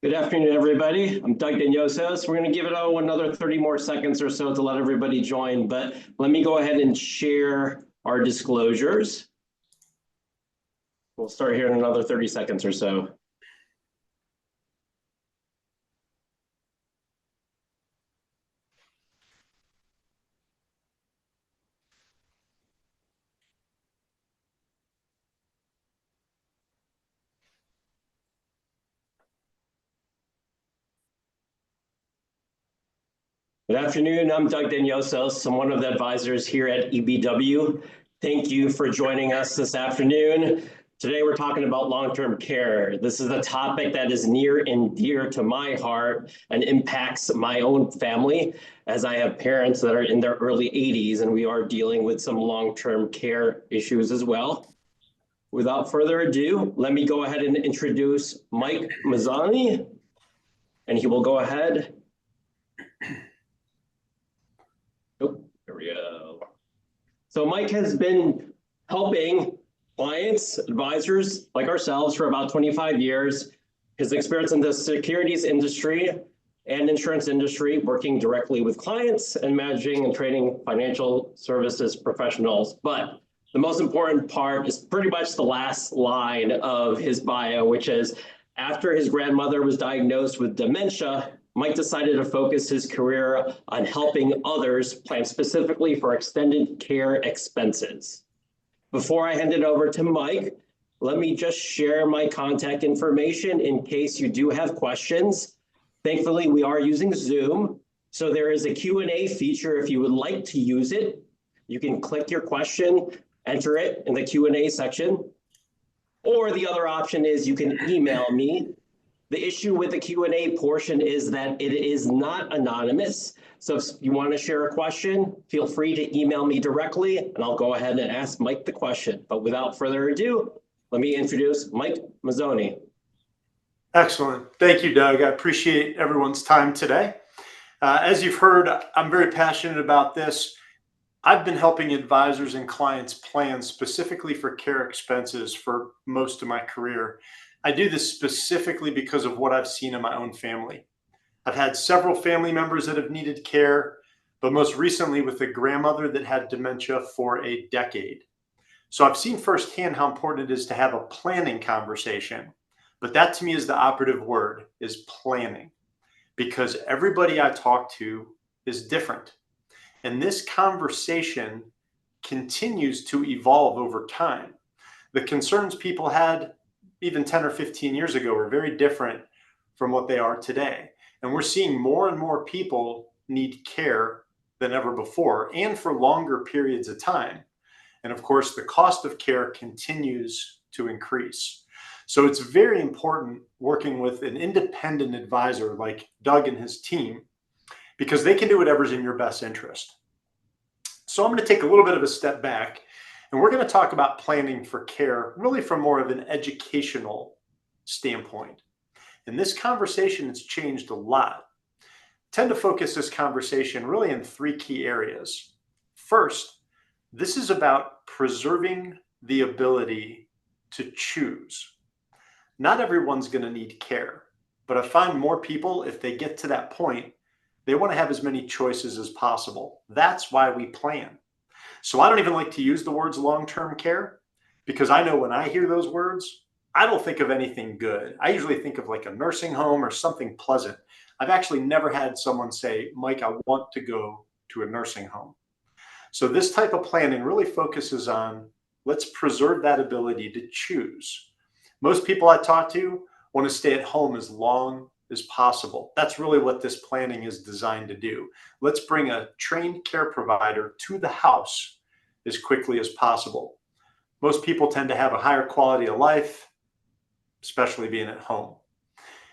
Good afternoon, everybody. I'm Doug Danosos. We're going to give it another 30 more seconds or so to let everybody join, but let me go ahead and share our disclosures. We'll start here in another 30 seconds or so. Good afternoon, I'm Doug Danosos. I'm one of the advisors here at EBW. Thank you for joining us this afternoon. Today we're talking about long-term care. This is a topic that is near and dear to my heart and impacts my own family, as I have parents that are in their early 80s and we are dealing with some long-term care issues as well. Without further ado, let me go ahead and introduce Mike Mazonni, and he will go ahead. Oh, there we go. So Mike has been helping clients, advisors like ourselves for about 25 years. His experience in the securities industry and insurance industry, working directly with clients and managing and training financial services professionals. But the most important part is pretty much the last line of his bio, which is after his grandmother was diagnosed with dementia, Mike decided to focus his career on helping others plan specifically for extended care expenses. Before I hand it over to Mike, let me just share my contact information in case you do have questions. Thankfully, we are using Zoom, so there is a Q&A feature if you would like to use it. You can click your question, enter it in the Q&A section, or the other option is you can email me. The issue with the Q&A portion is that it is not anonymous. So if you want to share a question, feel free to email me directly and I'll go ahead and ask Mike the question. But without further ado, let me introduce Mike Mazonni. Excellent. Thank you, Doug. I appreciate everyone's time today. As you've heard, I'm very passionate about this. I've been helping advisors and clients plan specifically for care expenses for most of my career. I do this specifically because of what I've seen in my own family. I've had several family members that have needed care, but most recently with a grandmother that had dementia for a decade. So I've seen firsthand how important it is to have a planning conversation. But that to me is the operative word, is planning, because everybody I talk to is different. And this conversation continues to evolve over time. The concerns people had even 10 or 15 years ago are very different from what they are today. And we're seeing more and more people need care than ever before and for longer periods of time. And of course, the cost of care continues to increase. So it's very important working with an independent advisor like Doug and his team, because they can do whatever's in your best interest. So I'm going to take a little bit of a step back, and we're going to talk about planning for care really from more of an educational standpoint. And this conversation has changed a lot. I tend to focus this conversation really in three key areas. First, this is about preserving the ability to choose. Not everyone's going to need care, but I find more people, if they get to that point, they want to have as many choices as possible. That's why we plan. So I don't even like to use the words long-term care, because I know when I hear those words, I don't think of anything good. I usually think of like a nursing home or something pleasant. I've actually never had someone say, Mike, I want to go to a nursing home. So this type of planning really focuses on, let's preserve that ability to choose. Most people I talk to want to stay at home as long as possible. That's really what this planning is designed to do. Let's bring a trained care provider to the house as quickly as possible. Most people tend to have a higher quality of life, especially being at home.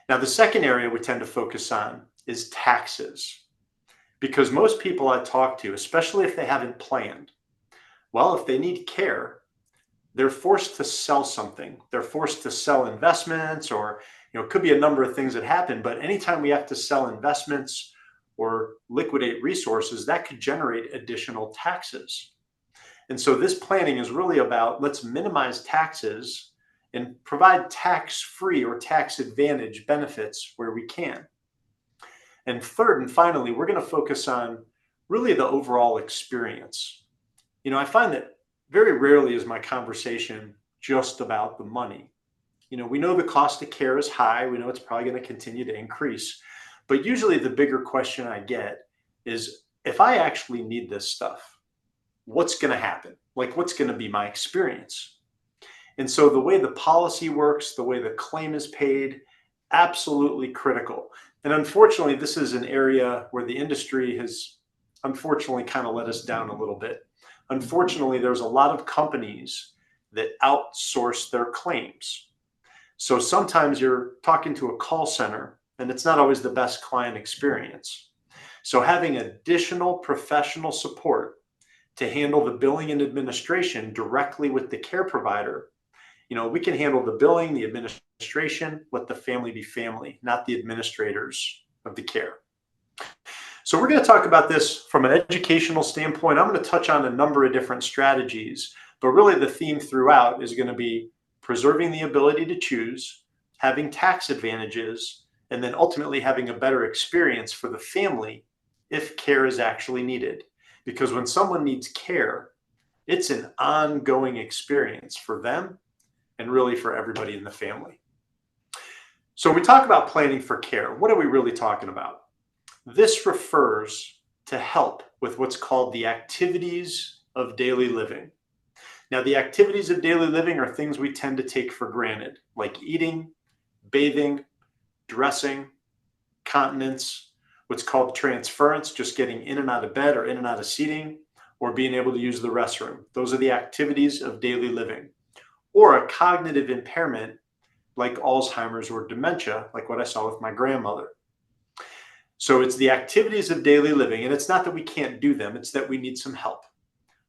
Now, the second area we tend to focus on is taxes, because most people I talk to, especially if they haven't planned, well, if they need care, they're forced to sell something. They're forced to sell investments, or it could be a number of things that happen, but anytime we have to sell investments or liquidate resources, that could generate additional taxes. And so this planning is really about, let's minimize taxes and provide tax-free or tax advantage benefits where we can. And third and finally, we're going to focus on really the overall experience. I find that very rarely is my conversation just about the money. We know the cost of care is high. We know it's probably going to continue to increase. But usually the bigger question I get is, if I actually need this stuff, what's going to happen? Like, what's going to be my experience? And so the way the policy works, the way the claim is paid, absolutely critical. And unfortunately, this is an area where the industry has unfortunately kind of let us down a little bit. Unfortunately, there's a lot of companies that outsource their claims. So sometimes you're talking to a call center and it's not always the best client experience. So having additional professional support to handle the billing and administration directly with the care provider, we can handle the billing, the administration, let the family be family, not the administrators of the care. So we're going to talk about this from an educational standpoint. I'm going to touch on a number of different strategies, but really the theme throughout is going to be preserving the ability to choose, having tax advantages, and then ultimately having a better experience for the family if care is actually needed. Because when someone needs care, it's an ongoing experience for them and really for everybody in the family. So when we talk about planning for care, what are we really talking about? This refers to help with what's called the activities of daily living. Now, the activities of daily living are things we tend to take for granted, like eating, bathing, dressing, continence, what's called transference, just getting in and out of bed or in and out of seating, or being able to use the restroom. Those are the activities of daily living. Or a cognitive impairment like Alzheimer's or dementia, like what I saw with my grandmother. So it's the activities of daily living, and it's not that we can't do them, it's that we need some help.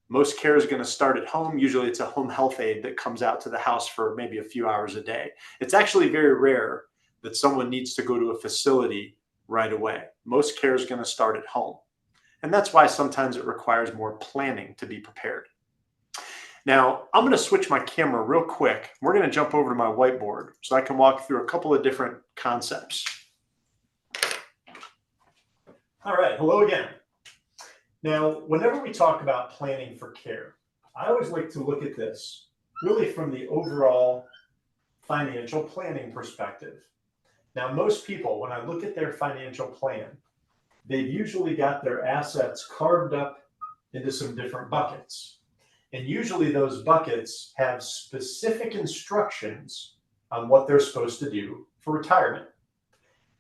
Most care is going to start at home. Usually it's a home health aide that comes out to the house for maybe a few hours a day. It's actually very rare that someone needs to go to a facility right away. Most care is going to start at home. And that's why sometimes it requires more planning to be prepared. Now, I'm going to switch my camera real quick. We're going to jump over to my whiteboard so I can walk through a couple of different concepts. All right, hello again. Now, whenever we talk about planning for care, I always like to look at this really from the overall financial planning perspective. Now, most people, when I look at their financial plan, they've usually got their assets carved up into some different buckets. And usually those buckets have specific instructions on what they're supposed to do for retirement.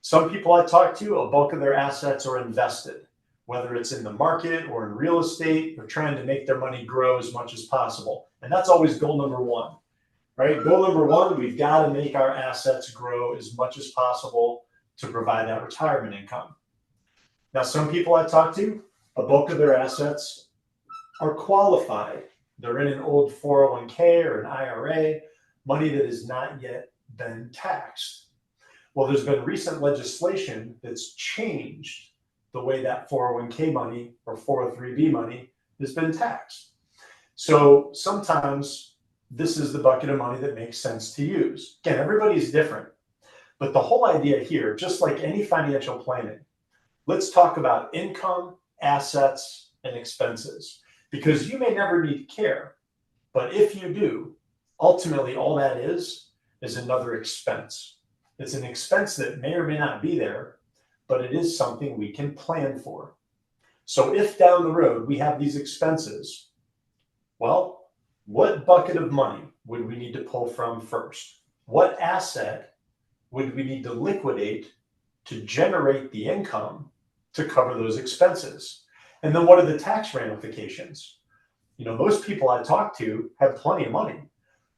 Some people I talk to, a bulk of their assets are invested, whether it's in the market or in real estate. They're trying to make their money grow as much as possible. And that's always goal number one, right? Goal number one, we've got to make our assets grow as much as possible to provide that retirement income. Now, some people I talk to, a bulk of their assets are qualified. They're in an old 401k or an IRA, money that has not yet been taxed. Well, there's been recent legislation that's changed the way that 401k money or 403b money has been taxed. So sometimes this is the bucket of money that makes sense to use. Again, everybody's different. But the whole idea here, just like any financial planning, let's talk about income, assets, and expenses. Because you may never need care, but if you do, ultimately all that is another expense. It's an expense that may or may not be there, but it is something we can plan for. So if down the road we have these expenses, well, what bucket of money would we need to pull from first? What asset would we need to liquidate to generate the income to cover those expenses? And then what are the tax ramifications? Most people I talk to have plenty of money,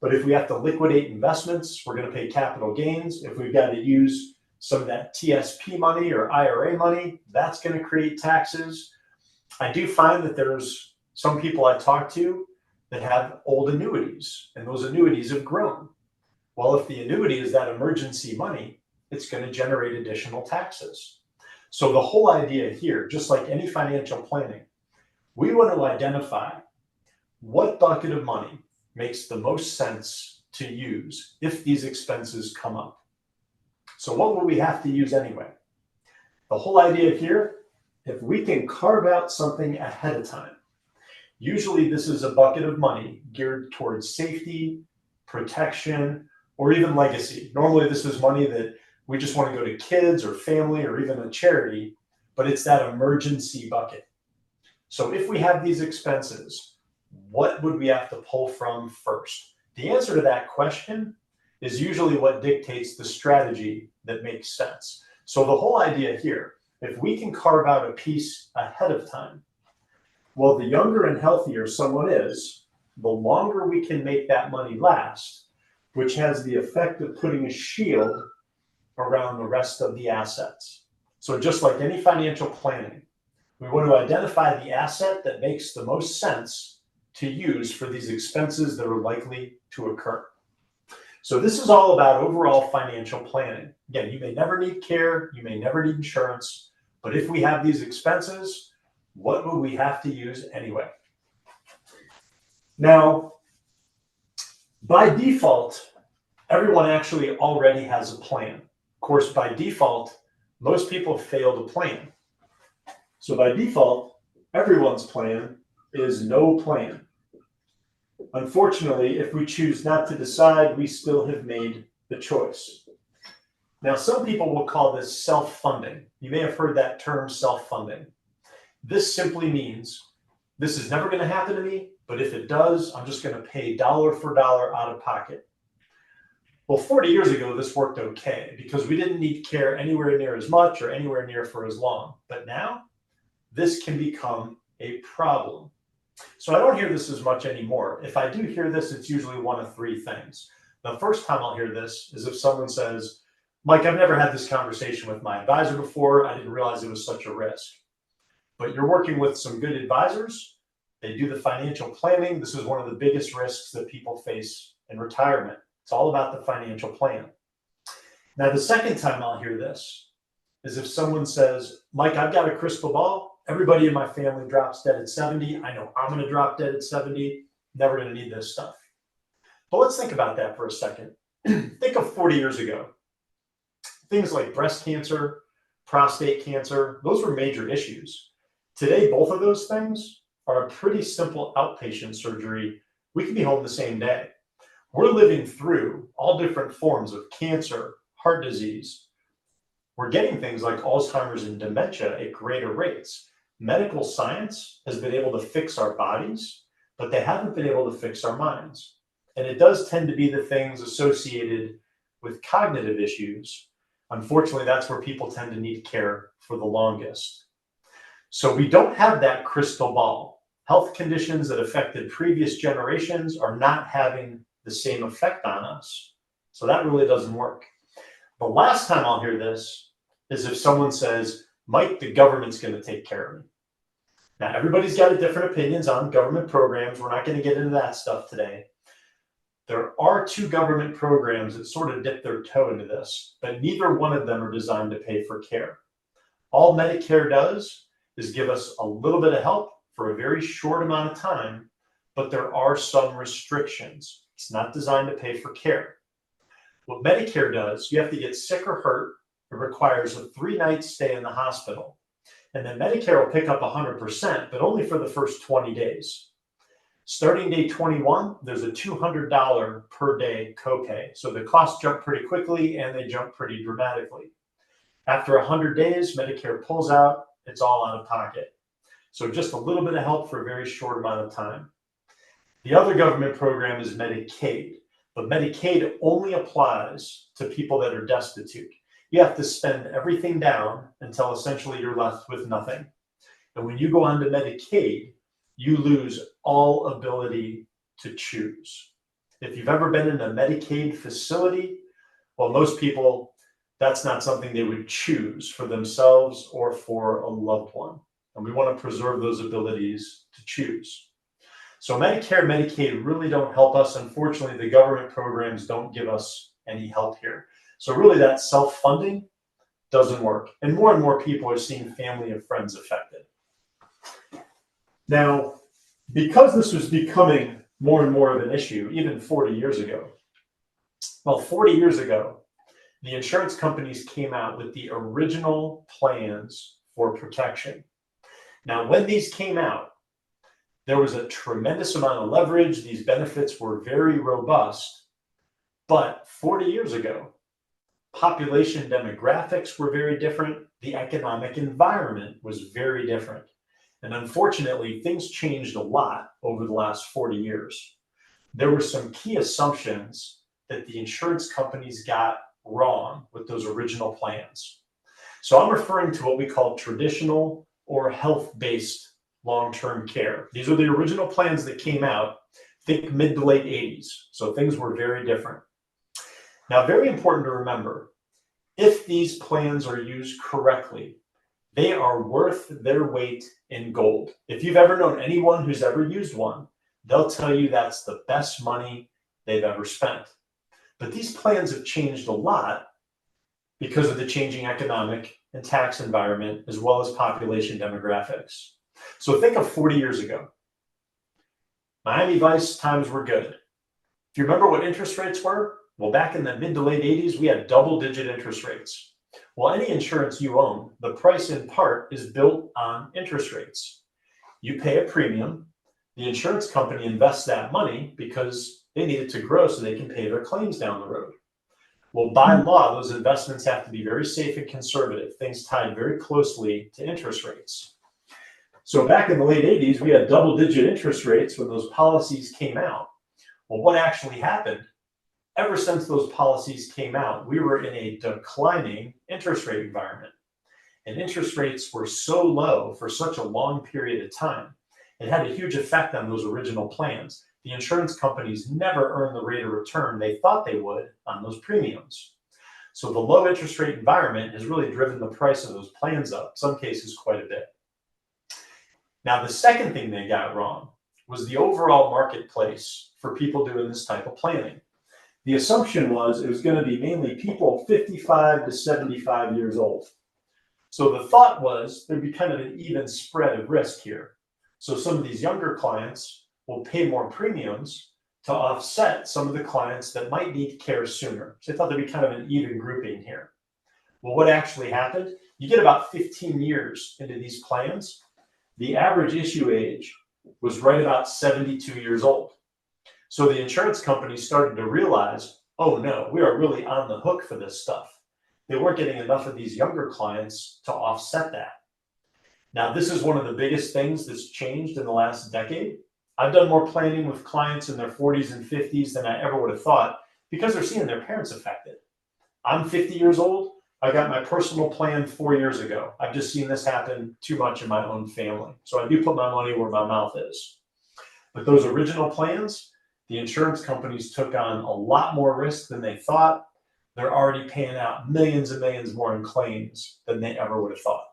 but if we have to liquidate investments, we're going to pay capital gains. If we've got to use some of that TSP money or IRA money, that's going to create taxes. I do find that there's some people I talk to that have old annuities, and those annuities have grown. Well, if the annuity is that emergency money, it's going to generate additional taxes. So the whole idea here, just like any financial planning, we want to identify what bucket of money makes the most sense to use if these expenses come up. So what will we have to use anyway? The whole idea here, if we can carve out something ahead of time, usually this is a bucket of money geared towards safety, protection, or even legacy. Normally this is money that we just want to go to kids or family or even a charity, but it's that emergency bucket. So if we have these expenses, what would we have to pull from first? The answer to that question is usually what dictates the strategy that makes sense. So the whole idea here, if we can carve out a piece ahead of time, well, the younger and healthier someone is, the longer we can make that money last, which has the effect of putting a shield around the rest of the assets. So just like any financial planning, we want to identify the asset that makes the most sense to use for these expenses that are likely to occur. So this is all about overall financial planning. Again, you may never need care, you may never need insurance, but if we have these expenses, what will we have to use anyway? Now, by default, everyone actually already has a plan. Of course, by default, most people fail to plan. So by default, everyone's plan is no plan. Unfortunately, if we choose not to decide, we still have made the choice. Now, some people will call this self-funding. You may have heard that term, self-funding. This simply means this is never going to happen to me, but if it does, I'm just going to pay dollar for dollar out of pocket. Well, 40 years ago, this worked okay because we didn't need care anywhere near as much or anywhere near for as long. But now, this can become a problem. So I don't hear this as much anymore. If I do hear this, it's usually one of three things. The first time I'll hear this is if someone says, Mike, I've never had this conversation with my advisor before. I didn't realize it was such a risk. But you're working with some good advisors. They do the financial planning. This is one of the biggest risks that people face in retirement. It's all about the financial plan. Now, the second time I'll hear this is if someone says, Mike, I've got a crystal ball. Everybody in my family drops dead at 70. I know I'm going to drop dead at 70. Never going to need this stuff. But let's think about that for a second. Think of 40 years ago. Things like breast cancer, prostate cancer, those were major issues. Today, both of those things are a pretty simple outpatient surgery. We can be home the same day. We're living through all different forms of cancer, heart disease. We're getting things like Alzheimer's and dementia at greater rates. Medical science has been able to fix our bodies, but they haven't been able to fix our minds. And it does tend to be the things associated with cognitive issues. Unfortunately, that's where people tend to need care for the longest. So we don't have that crystal ball. Health conditions that affected previous generations are not having the same effect on us. So that really doesn't work. The last time I'll hear this is if someone says, Mike, the government's going to take care of me. Now, everybody's got different opinions on government programs. We're not going to get into that stuff today. There are two government programs that sort of dip their toe into this, but neither one of them are designed to pay for care. All Medicare does is give us a little bit of help for a very short amount of time, but there are some restrictions. It's not designed to pay for care. What Medicare does, you have to get sick or hurt. It requires a 3-night stay in the hospital. And then Medicare will pick up 100%, but only for the first 20 days. Starting day 21, there's a $200 per day copay. So the costs jump pretty quickly and they jump pretty dramatically. After 100 days, Medicare pulls out, it's all out of pocket. So just a little bit of help for a very short amount of time. The other government program is Medicaid, but Medicaid only applies to people that are destitute. You have to spend everything down until essentially you're left with nothing. And when you go on to Medicaid, you lose all ability to choose. If you've ever been in a Medicaid facility, well, most people, that's not something they would choose for themselves or for a loved one. And we want to preserve those abilities to choose. So Medicare and Medicaid really don't help us. Unfortunately, the government programs don't give us any help here. So really that self-funding doesn't work. And more people are seeing family and friends affected. Now, because this was becoming more and more of an issue, even 40 years ago, Well, 40 years ago, the insurance companies came out with the original plans for protection. Now, when these came out, there was a tremendous amount of leverage. These benefits were very robust. But 40 years ago, population demographics were very different. The economic environment was very different. And unfortunately, things changed a lot over the last 40 years. There were some key assumptions that the insurance companies got wrong with those original plans. So I'm referring to what we call traditional or health-based long-term care. These are the original plans that came out, think mid to late 80s. So things were very different. Now, very important to remember, if these plans are used correctly, they are worth their weight in gold. If you've ever known anyone who's ever used one, they'll tell you that's the best money they've ever spent. But these plans have changed a lot because of the changing economic and tax environment, as well as population demographics. So think of 40 years ago. Miami Vice times were good. If you remember what interest rates were, well, back in the mid to late 80s, we had double-digit interest rates. Well, any insurance you own, the price in part is built on interest rates. You pay a premium. The insurance company invests that money because they need it to grow so they can pay their claims down the road. Well, by law, those investments have to be very safe and conservative, things tied very closely to interest rates. So back in the late 80s, we had double-digit interest rates when those policies came out. Well, what actually happened? Ever since those policies came out, we were in a declining interest rate environment. And interest rates were so low for such a long period of time, it had a huge effect on those original plans. The insurance companies never earned the rate of return they thought they would on those premiums. So the low interest rate environment has really driven the price of those plans up, in some cases quite a bit. Now, the second thing they got wrong was the overall marketplace for people doing this type of planning. The assumption was it was going to be mainly people 55 to 75 years old. So the thought was there'd be kind of an even spread of risk here. So some of these younger clients will pay more premiums to offset some of the clients that might need care sooner. So they thought there'd be kind of an even grouping here. Well, what actually happened? You get about 15 years into these plans. The average issue age was right about 72 years old. So the insurance companies started to realize, oh no, we are really on the hook for this stuff. They weren't getting enough of these younger clients to offset that. Now, this is one of the biggest things that's changed in the last decade. I've done more planning with clients in their 40s and 50s than I ever would have thought because they're seeing their parents affected. I'm 50 years old. I got my personal plan 4 years ago. I've just seen this happen too much in my own family. So I do put my money where my mouth is. But those original plans, the insurance companies took on a lot more risk than they thought. They're already paying out millions and millions more in claims than they ever would have thought.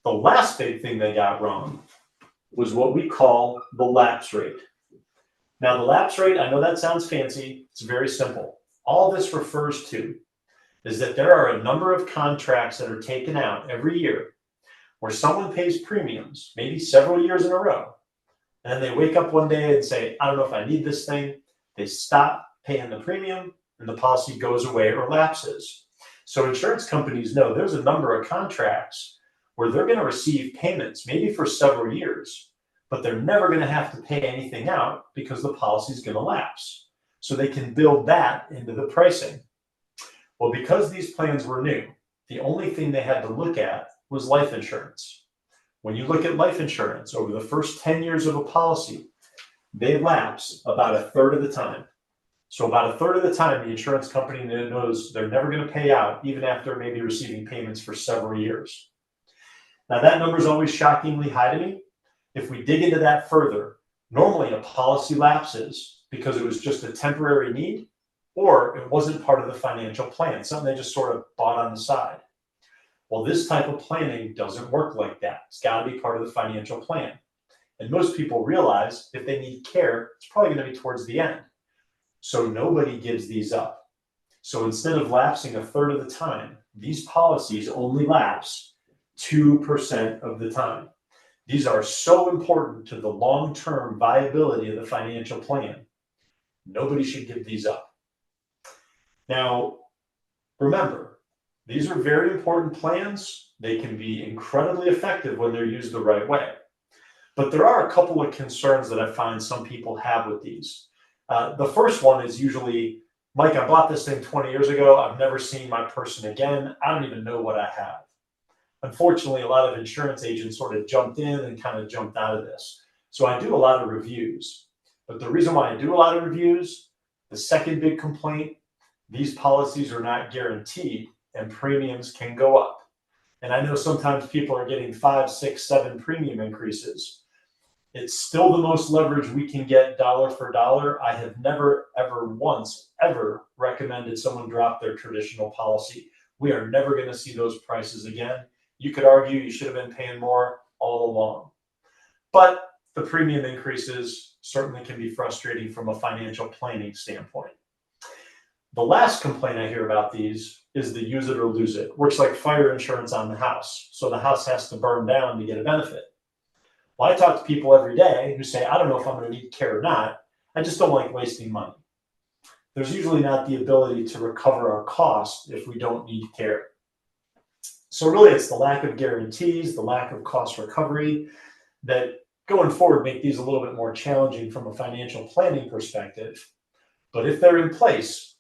The last big thing they got wrong was what we call the lapse rate. Now, the lapse rate, I know that sounds fancy. It's very simple. All this refers to is that there are a number of contracts that are taken out every year where someone pays premiums, maybe several years in a row, and then they wake up one day and say, I don't know if I need this thing. They stop paying the premium and the policy goes away or lapses. So insurance companies know there's a number of contracts where they're going to receive payments, maybe for several years, but they're never going to have to pay anything out because the policy is going to lapse. So they can build that into the pricing. Well, because these plans were new, the only thing they had to look at was life insurance. When you look at life insurance over the first 10 years of a policy, they lapse about a third of the time. So about a third of the time, the insurance company knows they're never going to pay out, even after maybe receiving payments for several years. Now, that number is always shockingly high to me. If we dig into that further, normally a policy lapses because it was just a temporary need, or it wasn't part of the financial plan, something they just sort of bought on the side. Well, this type of planning doesn't work like that. It's got to be part of the financial plan. And most people realize if they need care, it's probably going to be towards the end. So nobody gives these up. So instead of lapsing a third of the time, these policies only lapse 2% of the time. These are so important to the long-term viability of the financial plan. Nobody should give these up. Now, remember, these are very important plans. They can be incredibly effective when they're used the right way. But there are a couple of concerns that I find some people have with these. The first one is usually, Mike, I bought this thing 20 years ago. I've never seen my person again. I don't even know what I have. Unfortunately, a lot of insurance agents sort of jumped in and kind of jumped out of this. So I do a lot of reviews. But the reason why I do a lot of reviews, the second big complaint, these policies are not guaranteed and premiums can go up. And I know sometimes people are getting 5, 6, 7 premium increases. It's still the most leverage we can get dollar for dollar. I have never, ever once, ever recommended someone drop their traditional policy. We are never going to see those prices again. You could argue you should have been paying more all along. But the premium increases certainly can be frustrating from a financial planning standpoint. The last complaint I hear about these is the use it or lose it. Works like fire insurance on the house. So the house has to burn down to get a benefit. Well, I talk to people every day who say, I don't know if I'm going to need care or not. I just don't like wasting money. There's usually not the ability to recover our costs if we don't need care. So really, it's the lack of guarantees, the lack of cost recovery that going forward make these a little bit more challenging from a financial planning perspective. But if they're in place,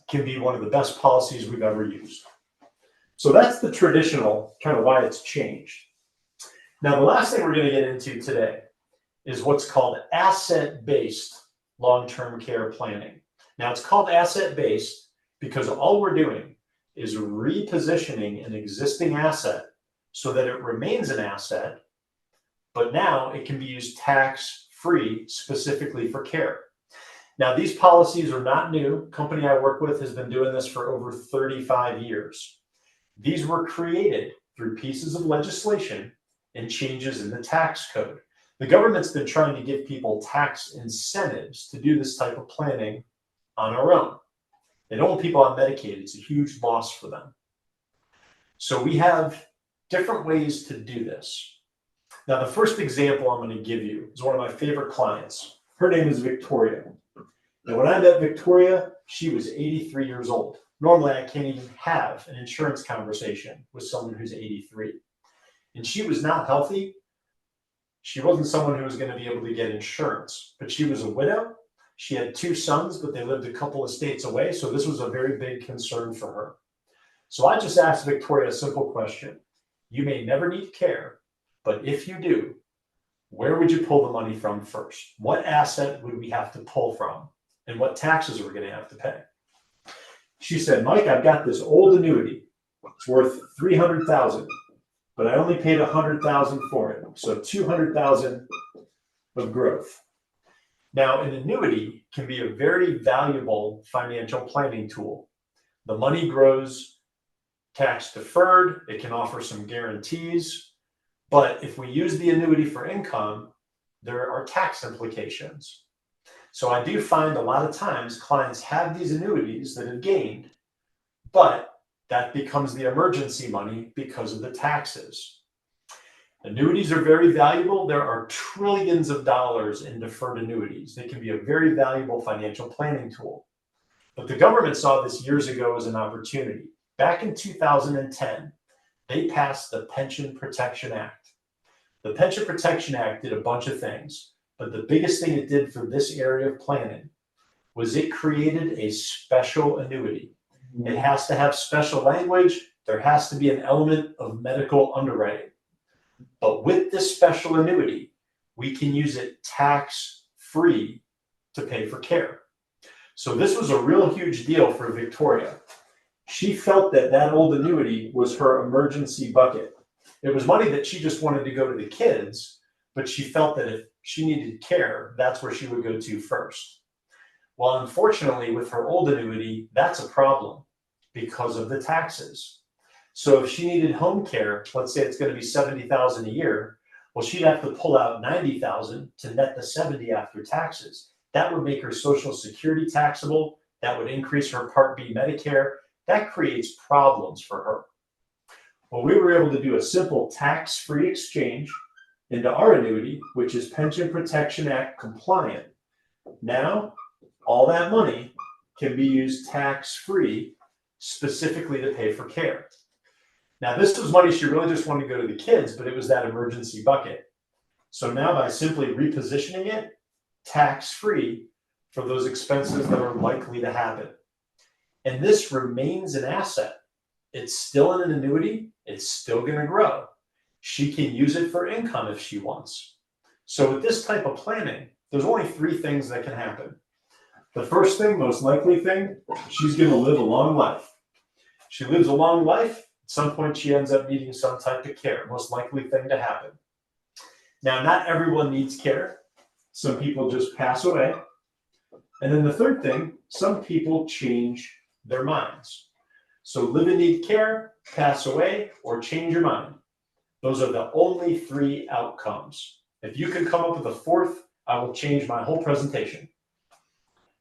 can be one of the best policies we've ever used. So that's the traditional kind of why it's changed. Now, the last thing we're going to get into today is what's called asset-based long-term care planning. Now, it's called asset-based because all we're doing is repositioning an existing asset so that it remains an asset, but now it can be used tax-free specifically for care. Now, these policies are not new. The company I work with has been doing this for over 35 years. These were created through pieces of legislation and changes in the tax code. The government's been trying to give people tax incentives to do this type of planning on our own. They don't want people on Medicaid. It's a huge loss for them. So we have different ways to do this. Now, the first example I'm going to give you is one of my favorite clients. Her name is Victoria. Now, when I met Victoria, she was 83 years old. Normally, I can't even have an insurance conversation with someone who's 83. And she was not healthy. She wasn't someone who was going to be able to get insurance, but she was a widow. She had 2 sons, but they lived a couple of states away. So this was a very big concern for her. So I just asked Victoria a simple question. You may never need care, but if you do, where would you pull the money from first? What asset would we have to pull from? And what taxes are we going to have to pay? She said, Mike, I've got this old annuity. It's worth $300,000, but I only paid $100,000 for it. So $200,000 of growth. Now, an annuity can be a very valuable financial planning tool. The money grows tax deferred. It can offer some guarantees. But if we use the annuity for income, there are tax implications. So I do find a lot of times clients have these annuities that have gained, but that becomes the emergency money because of the taxes. Annuities are very valuable. There are trillions of dollars in deferred annuities. They can be a very valuable financial planning tool. But the government saw this years ago as an opportunity. Back in 2010, they passed the Pension Protection Act. The Pension Protection Act did a bunch of things, but the biggest thing it did for this area of planning was it created a special annuity. It has to have special language. There has to be an element of medical underwriting. But with this special annuity, we can use it tax-free to pay for care. So this was a real huge deal for Victoria. She felt that that old annuity was her emergency bucket. It was money that she just wanted to go to the kids, but she felt that if she needed care, that's where she would go to first. Well, unfortunately, with her old annuity, that's a problem because of the taxes. So if she needed home care, let's say it's going to be $70,000 a year, well, she'd have to pull out $90,000 to net the $70,000 after taxes. That would make her Social Security taxable. That would increase her Part B Medicare. That creates problems for her. Well, we were able to do a simple tax-free exchange into our annuity, which is Pension Protection Act compliant. Now, all that money can be used tax-free specifically to pay for care. Now, this was money she really just wanted to go to the kids, but it was that emergency bucket. So now by simply repositioning it, tax-free for those expenses that are likely to happen. And this remains an asset. It's still in an annuity. It's still going to grow. She can use it for income if she wants. So with this type of planning, there's only three things that can happen. The first thing, most likely thing, she's going to live a long life. She lives a long life. At some point, she ends up needing some type of care. Most likely thing to happen. Now, not everyone needs care. Some people just pass away. And then the third thing, some people change their minds. So live and need care, pass away, or change your mind. Those are the only three outcomes. If you can come up with a fourth, I will change my whole presentation.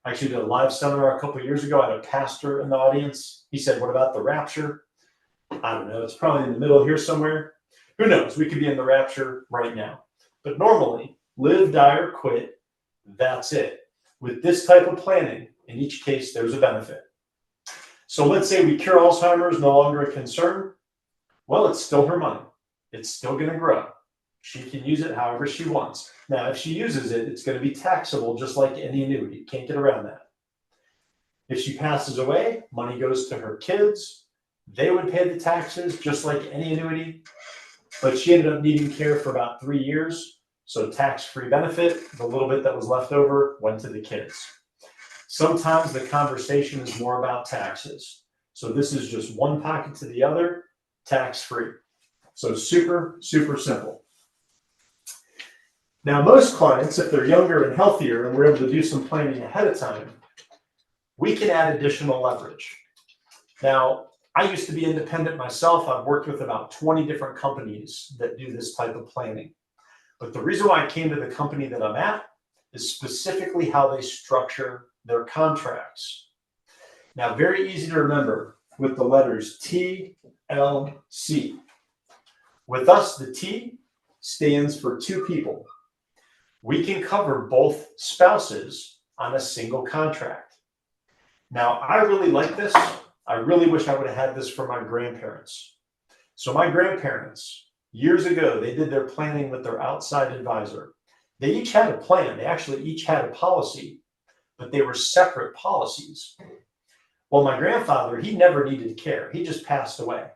I actually did a live seminar a couple of years ago. I had a pastor in the audience. He said, what about the rapture? I don't know. It's probably in the middle here somewhere. Who knows? We could be in the rapture right now. But normally, live, die, or quit. That's it. With this type of planning, in each case, there's a benefit. So let's say we cure Alzheimer's, no longer a concern. Well, it's still her money. It's still going to grow. She can use it however she wants. Now, if she uses it, it's going to be taxable just like any annuity. You can't get around that. If she passes away, money goes to her kids. They would pay the taxes just like any annuity. But she ended up needing care for about 3 years. So tax-free benefit, the little bit that was left over went to the kids. Sometimes the conversation is more about taxes. So this is just one pocket to the other, tax-free. So super, super simple. Now, most clients, if they're younger and healthier and we're able to do some planning ahead of time, we can add additional leverage. Now, I used to be independent myself. I've worked with about 20 different companies that do this type of planning. But the reason why I came to the company that I'm at is specifically how they structure their contracts. Now, very easy to remember with the letters TLC. With us, the T stands for two people. We can cover both spouses on a single contract. Now, I really like this. I really wish I would have had this for my grandparents. So my grandparents, years ago, they did their planning with their outside advisor. They each had a plan. They actually each had a policy, but they were separate policies. Well, my grandfather, he never needed care. He just passed away.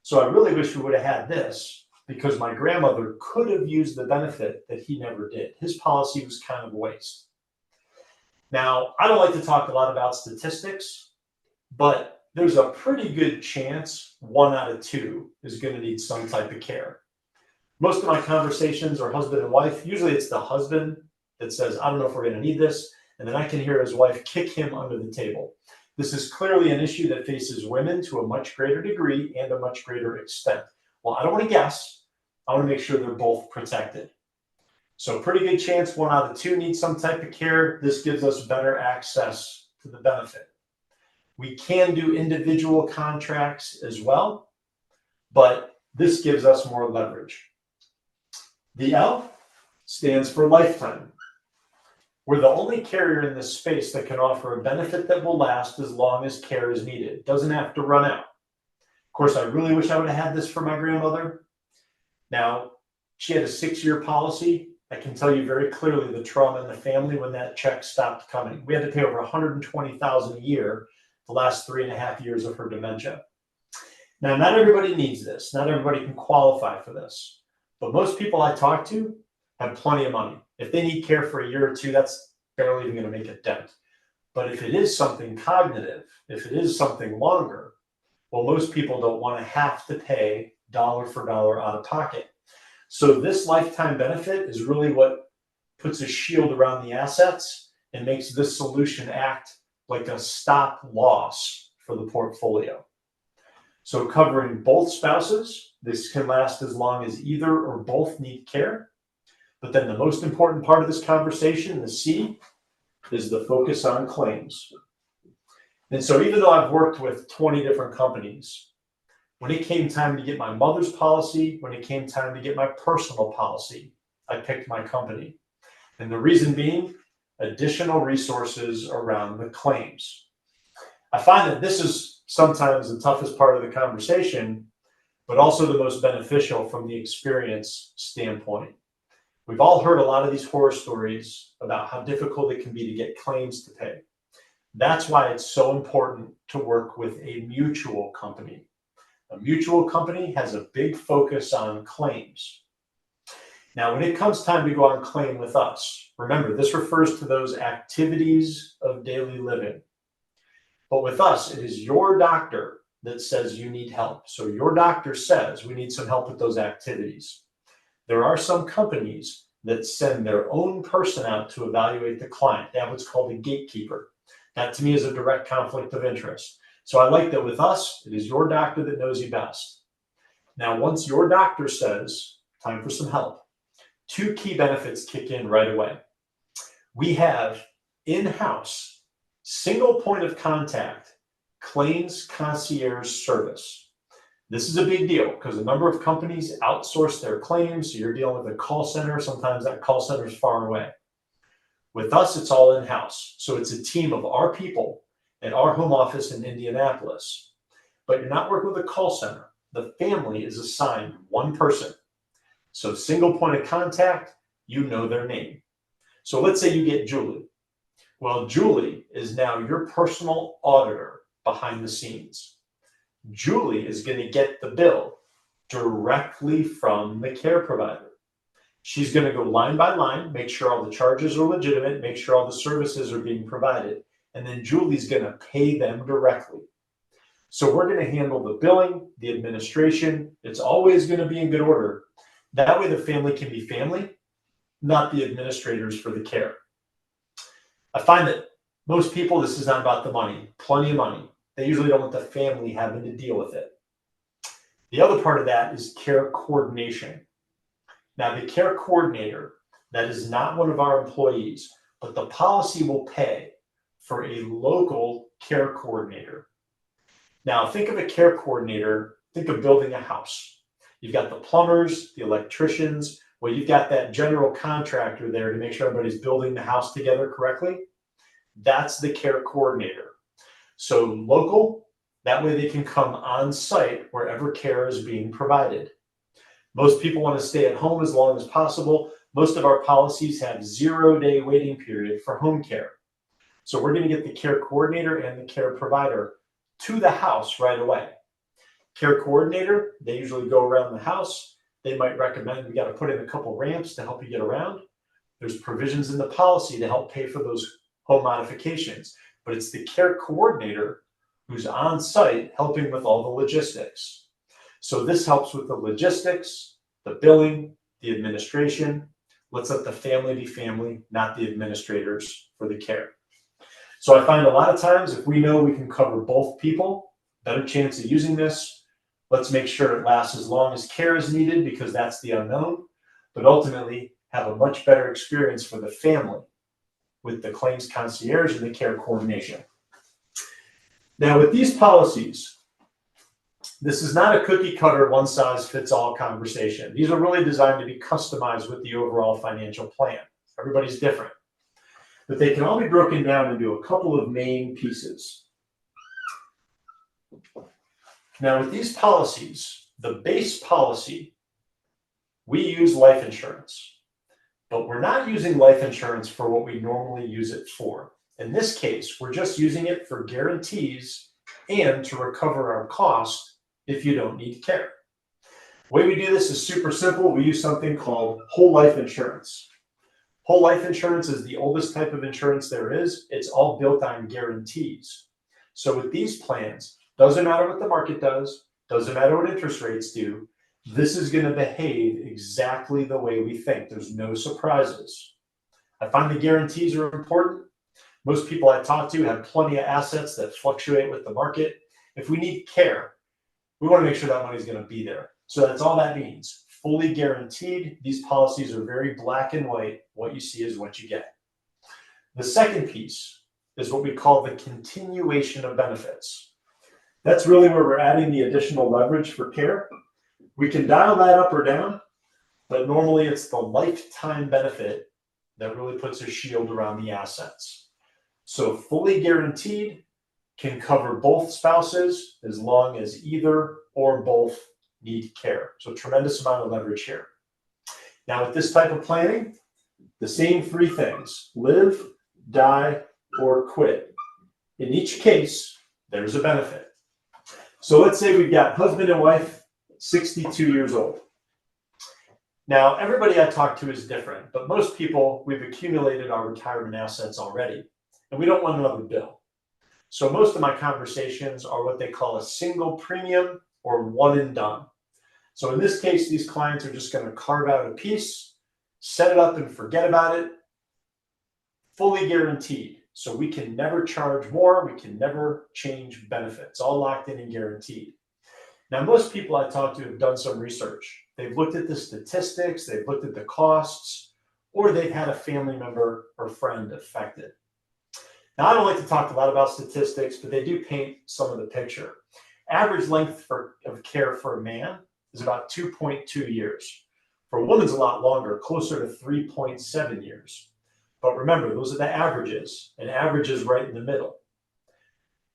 So I really wish we would have had this because my grandmother could have used the benefit that he never did. His policy was kind of a waste. Now, I don't like to talk a lot about statistics, but there's a pretty good chance 1 out of 2 is going to need some type of care. Most of my conversations are husband and wife. Usually it's the husband that says, I don't know if we're going to need this. And then I can hear his wife kick him under the table. This is clearly an issue that faces women to a much greater degree and a much greater extent. Well, I don't want to guess. I want to make sure they're both protected. So pretty good chance 1 out of 2 need some type of care. This gives us better access to the benefit. We can do individual contracts as well, but this gives us more leverage. The L stands for lifetime. We're the only carrier in this space that can offer a benefit that will last as long as care is needed. It doesn't have to run out. Of course, I really wish I would have had this for my grandmother. Now, she had a 6-year policy. I can tell you very clearly the trauma in the family when that check stopped coming. We had to pay over $120,000 a year the last 3.5 years of her dementia. Now, not everybody needs this. Not everybody can qualify for this. But most people I talk to have plenty of money. If they need care for a year or two, that's barely even going to make a dent. But if it is something cognitive, if it is something longer, well, most people don't want to have to pay dollar for dollar out of pocket. So this lifetime benefit is really what puts a shield around the assets and makes this solution act like a stop loss for the portfolio. So covering both spouses, this can last as long as either or both need care. But then the most important part of this conversation, the C, is the focus on claims. And so even though I've worked with 20 different companies, when it came time to get my mother's policy, when it came time to get my personal policy, I picked my company. And the reason being, additional resources around the claims. I find that this is sometimes the toughest part of the conversation, but also the most beneficial from the experience standpoint. We've all heard a lot of these horror stories about how difficult it can be to get claims to pay. That's why it's so important to work with a mutual company. A mutual company has a big focus on claims. Now, when it comes time to go on claim with us, remember, this refers to those activities of daily living. But with us, it is your doctor that says you need help. So your doctor says we need some help with those activities. There are some companies that send their own person out to evaluate the client. They have what's called a gatekeeper. That to me is a direct conflict of interest. So I like that with us, it is your doctor that knows you best. Now, once your doctor says, time for some help, two key benefits kick in right away. We have in-house, single point of contact, claims concierge service. This is a big deal because a number of companies outsource their claims. So you're dealing with a call center. Sometimes that call center is far away. With us, it's all in-house. So it's a team of our people at our home office in Indianapolis. But you're not working with a call center. The family is assigned one person. So single point of contact, you know their name. So let's say you get Julie. Well, Julie is now your personal auditor behind the scenes. Julie is going to get the bill directly from the care provider. She's going to go line by line, make sure all the charges are legitimate, make sure all the services are being provided, and then Julie's going to pay them directly. So we're going to handle the billing, the administration. It's always going to be in good order. That way the family can be family, not the administrators for the care. I find that most people, this is not about the money, plenty of money. They usually don't want the family having to deal with it. The other part of that is care coordination. Now, the care coordinator, that is not one of our employees, but the policy will pay for a local care coordinator. Now, think of a care coordinator, think of building a house. You've got the plumbers, the electricians, well, you've got that general contractor there to make sure everybody's building the house together correctly. That's the care coordinator. So local, that way they can come on site wherever care is being provided. Most people want to stay at home as long as possible. Most of our policies have 0-day waiting period for home care. So we're going to get the care coordinator and the care provider to the house right away. Care coordinator, they usually go around the house. They might recommend we got to put in a couple ramps to help you get around. There's provisions in the policy to help pay for those home modifications, but it's the care coordinator who's on site helping with all the logistics. So this helps with the logistics, the billing, the administration. Let's let the family be family, not the administrators for the care. So I find a lot of times if we know we can cover both people, better chance of using this. Let's make sure it lasts as long as care is needed because that's the unknown, but ultimately have a much better experience for the family with the claims concierge and the care coordination. Now with these policies, this is not a cookie cutter, one size fits all conversation. These are really designed to be customized with the overall financial plan. Everybody's different, but they can all be broken down into a couple of main pieces. Now with these policies, the base policy, we use life insurance, but we're not using life insurance for what we normally use it for. In this case, we're just using it for guarantees and to recover our cost if you don't need care. The way we do this is super simple. We use something called whole life insurance. Whole life insurance is the oldest type of insurance there is. It's all built on guarantees. So with these plans, doesn't matter what the market does, doesn't matter what interest rates do, this is going to behave exactly the way we think. There's no surprises. I find the guarantees are important. Most people I talk to have plenty of assets that fluctuate with the market. If we need care, we want to make sure that money is going to be there. So that's all that means. Fully guaranteed. These policies are very black and white. What you see is what you get. The second piece is what we call the continuation of benefits. That's really where we're adding the additional leverage for care. We can dial that up or down, but normally it's the lifetime benefit that really puts a shield around the assets. So fully guaranteed, can cover both spouses as long as either or both need care. So tremendous amount of leverage here. Now with this type of planning, the same three things: live, die, or quit. In each case, there's a benefit. So let's say we've got husband and wife, 62 years old. Now, everybody I talk to is different, but most people, we've accumulated our retirement assets already, and we don't want another bill. So most of my conversations are what they call a single premium or one and done. So in this case, these clients are just going to carve out a piece, set it up and forget about it, fully guaranteed. So we can never charge more, we can never change benefits, all locked in and guaranteed. Now, most people I talk to have done some research. They've looked at the statistics, they've looked at the costs, or they've had a family member or friend affected. Now, I don't like to talk a lot about statistics, but they do paint some of the picture. Average length of care for a man is about 2.2 years. For a woman's a lot longer, closer to 3.7 years. But remember, those are the averages, and average is right in the middle.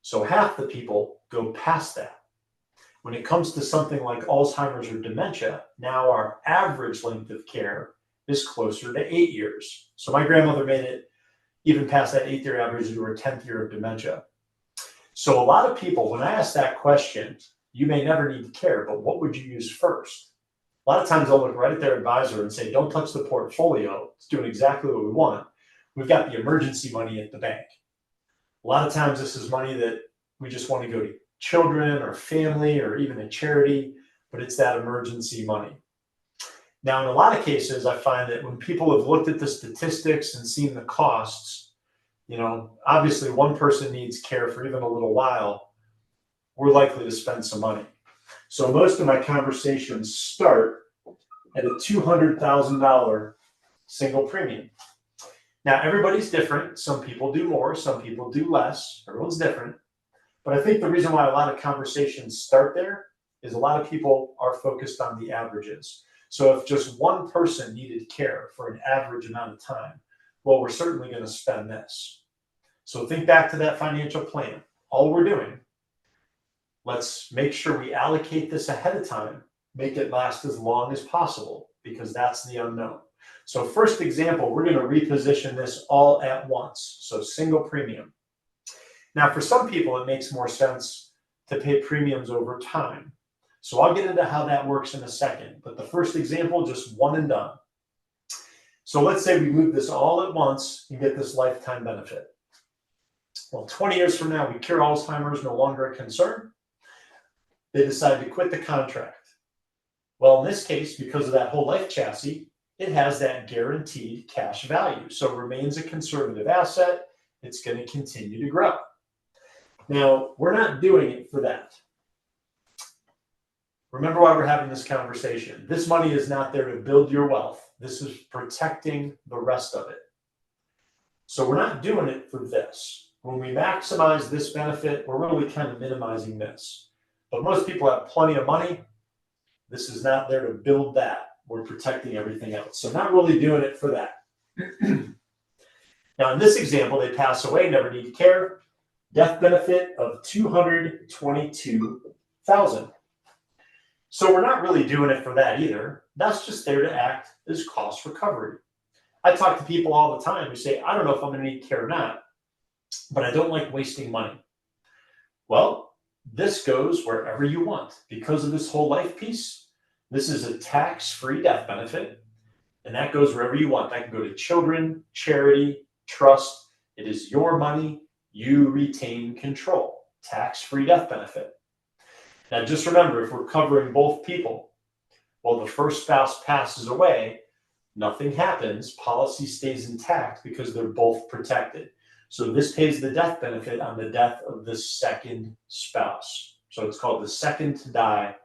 So half the people go past that. When it comes to something like Alzheimer's or dementia, now our average length of care is closer to 8 years. So my grandmother made it even past that 8-year average to her 10th year of dementia. So a lot of people, when I ask that question, you may never need to care, but what would you use first? A lot of times they'll look right at their advisor and say, don't touch the portfolio. It's doing exactly what we want. We've got the emergency money at the bank. A lot of times this is money that we just want to go to children or family or even a charity, but it's that emergency money. Now, in a lot of cases, I find that when people have looked at the statistics and seen the costs, obviously one person needs care for even a little while, we're likely to spend some money. So most of my conversations start at a $200,000 single premium. Now, everybody's different. Some people do more, some people do less. Everyone's different. But I think the reason why a lot of conversations start there is a lot of people are focused on the averages. So if just one person needed care for an average amount of time, well, we're certainly going to spend this. So think back to that financial plan. All we're doing, let's make sure we allocate this ahead of time, make it last as long as possible, because that's the unknown. So first example, we're going to reposition this all at once. So single premium. Now, for some people, it makes more sense to pay premiums over time. So I'll get into how that works in a second. But the first example, just one and done. So let's say we move this all at once and get this lifetime benefit. Well, 20 years from now, we cure Alzheimer's, no longer a concern. They decide to quit the contract. Well, in this case, because of that whole life chassis, it has that guaranteed cash value. So it remains a conservative asset. It's going to continue to grow. Now, we're not doing it for that. Remember why we're having this conversation. This money is not there to build your wealth. This is protecting the rest of it. So we're not doing it for this. When we maximize this benefit, we're really kind of minimizing this. But most people have plenty of money. This is not there to build that. We're protecting everything else. So not really doing it for that. Now, in this example, they pass away, never need care. Death benefit of $222,000. So we're not really doing it for that either. That's just there to act as cost recovery. I talk to people all the time who say, I don't know if I'm going to need care or not, but I don't like wasting money. Well, this goes wherever you want. Because of this whole life piece, this is a tax-free death benefit, and that goes wherever you want. That can go to children, charity, trust. It is your money. You retain control. Tax-free death benefit. Now, just remember, if we're covering both people, well, the first spouse passes away, nothing happens. Policy stays intact because they're both protected. So this pays the death benefit on the death of the second spouse. So it's called the second to die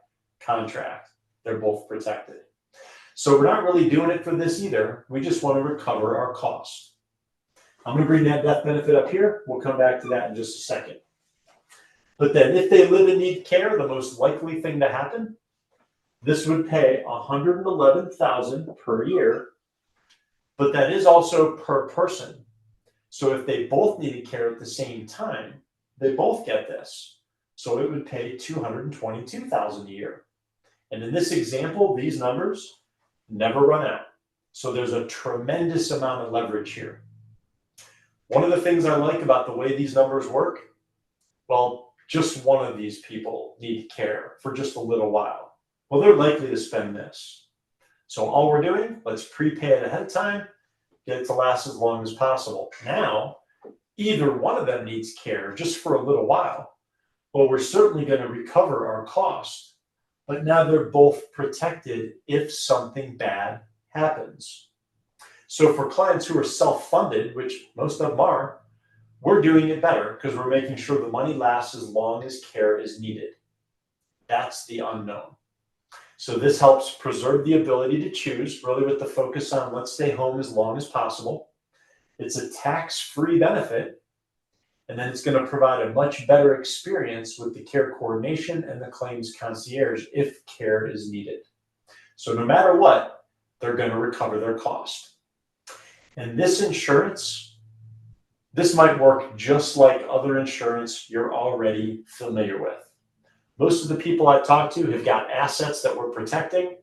contract. They're both protected. So we're not really doing it for this either. We just want to recover our cost. I'm going to bring that death benefit up here. We'll come back to that in just a second. But then if they live and need care, the most likely thing to happen, this would pay $111,000 per year, but that is also per person. So if they both needed care at the same time, they both get this. So it would pay $222,000 a year. And in this example, these numbers never run out. So there's a tremendous amount of leverage here. One of the things I like about the way these numbers work, well, just one of these people need care for just a little while. Well, they're likely to spend this. So all we're doing, let's prepay it ahead of time, get it to last as long as possible. Now, either one of them needs care just for a little while. Well, we're certainly going to recover our cost, but now they're both protected if something bad happens. So for clients who are self-funded, which most of them are, we're doing it better because we're making sure the money lasts as long as care is needed. That's the unknown. So this helps preserve the ability to choose, really with the focus on let's stay home as long as possible. It's a tax-free benefit, and then it's going to provide a much better experience with the care coordination and the claims concierge if care is needed. So no matter what, they're going to recover their cost. And this insurance, this might work just like other insurance you're already familiar with. Most of the people I talk to have got assets that we're protecting,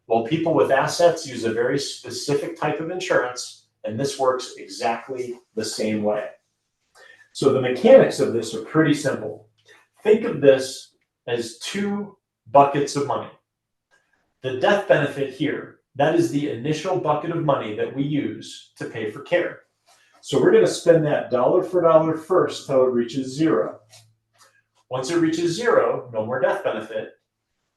while people with assets use a very specific type of insurance, and this works exactly the same way. So the mechanics of this are pretty simple. Think of this as two buckets of money. The death benefit here, that is the initial bucket of money that we use to pay for care. So we're going to spend that dollar for dollar first until it reaches zero. Once it reaches zero, no more death benefit,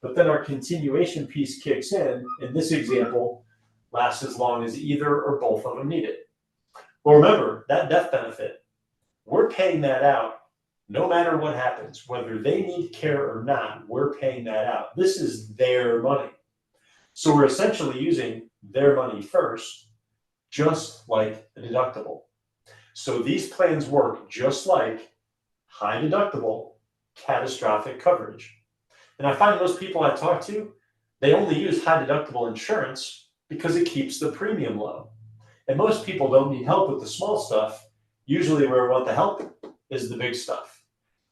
but then our continuation piece kicks in this example, lasts as long as either or both of them need it. Well, remember, that death benefit, we're paying that out no matter what happens, whether they need care or not, we're paying that out. This is their money. So we're essentially using their money first, just like a deductible. So these plans work just like high deductible, catastrophic coverage. And I find most people I talk to, they only use high deductible insurance because it keeps the premium low. And most people don't need help with the small stuff. Usually where we want the help is the big stuff.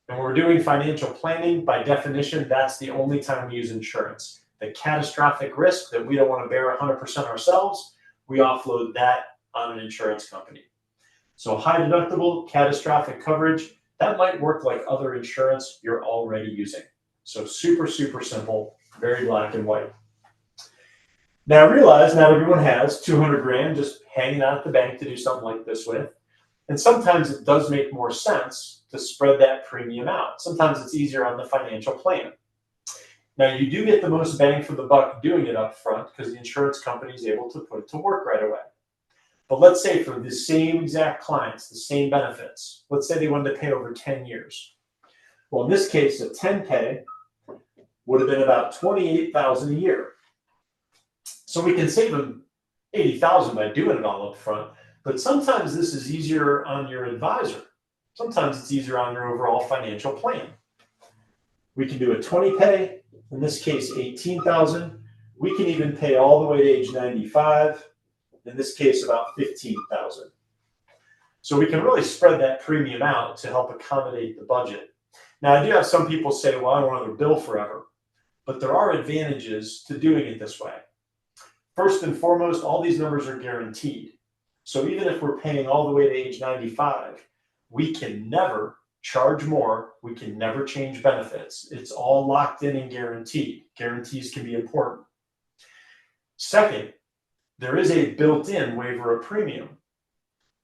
And when we're doing financial planning, by definition, that's the only time we use insurance. The catastrophic risk that we don't want to bear 100% ourselves, we offload that on an insurance company. So high deductible, catastrophic coverage, that might work like other insurance you're already using. So super, super simple, very black and white. Now I realize not everyone has 200 grand just hanging out at the bank to do something like this with. And sometimes it does make more sense to spread that premium out. Sometimes it's easier on the financial plan. Now you do get the most bang for the buck doing it up front because the insurance company is able to put it to work right away. But let's say for the same exact clients, the same benefits, let's say they wanted to pay over 10 years. Well, in this case, a 10 pay would have been about $28,000 a year. So we can save them $80,000 by doing it all up front. But sometimes this is easier on your advisor. Sometimes it's easier on your overall financial plan. We can do a 20 pay, in this case, $18,000. We can even pay all the way to age 95. In this case, about $15,000. So we can really spread that premium out to help accommodate the budget. Now, I do have some people say, well, I don't want to bill forever. But there are advantages to doing it this way. First and foremost, all these numbers are guaranteed. So even if we're paying all the way to age 95, we can never charge more. We can never change benefits. It's all locked in and guaranteed. Guarantees can be important. Second, there is a built-in waiver of premium.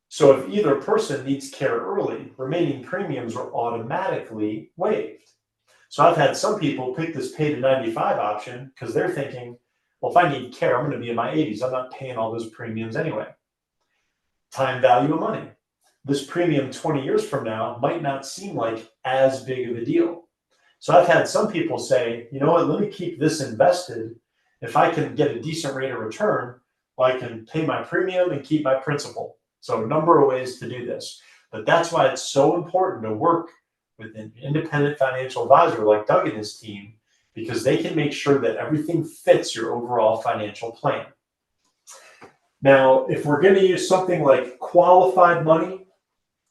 So if either person needs care early, remaining premiums are automatically waived. So I've had some people pick this pay to 95 option because they're thinking, well, if I need care, I'm going to be in my 80s. I'm not paying all those premiums anyway. Time value of money. This premium 20 years from now might not seem like as big of a deal. So I've had some people say, you know what, let me keep this invested. If I can get a decent rate of return, well, I can pay my premium and keep my principal. So a number of ways to do this. But that's why it's so important to work with an independent financial advisor like Doug and his team, because they can make sure that everything fits your overall financial plan. Now, if we're going to use something like qualified money,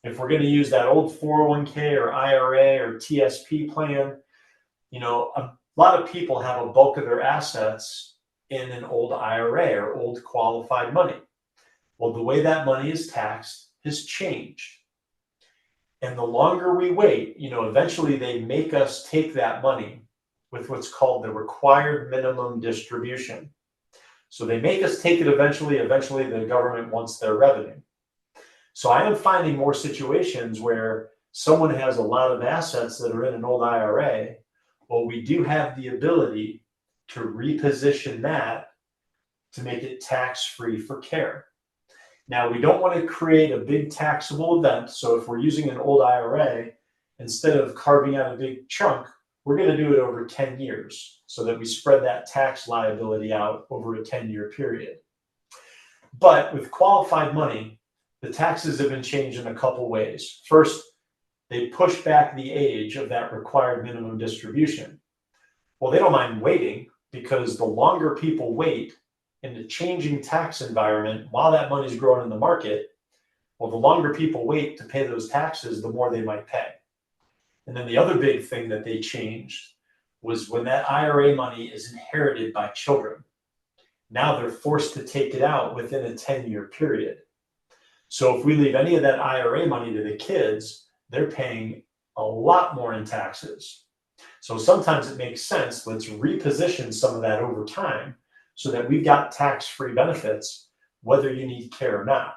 if we're going to use that old 401k or IRA or TSP plan, a lot of people have a bulk of their assets in an old IRA or old qualified money. Well, the way that money is taxed has changed. And the longer we wait, eventually they make us take that money with what's called the required minimum distribution. So they make us take it eventually. Eventually, the government wants their revenue. So I am finding more situations where someone has a lot of assets that are in an old IRA. Well, we do have the ability to reposition that to make it tax-free for care. Now, we don't want to create a big taxable event. So if we're using an old IRA, instead of carving out a big chunk, we're going to do it over 10 years so that we spread that tax liability out over a 10-year period. But with qualified money, the taxes have been changed in a couple ways. First, they push back the age of that required minimum distribution. Well, they don't mind waiting, because the longer people wait in the changing tax environment while that money's growing in the market, well, the longer people wait to pay those taxes, the more they might pay. And then the other big thing that they changed was when that IRA money is inherited by children. Now they're forced to take it out within a 10-year period. So if we leave any of that IRA money to the kids, they're paying a lot more in taxes. So sometimes it makes sense, let's reposition some of that over time so that we've got tax-free benefits, whether you need care or not.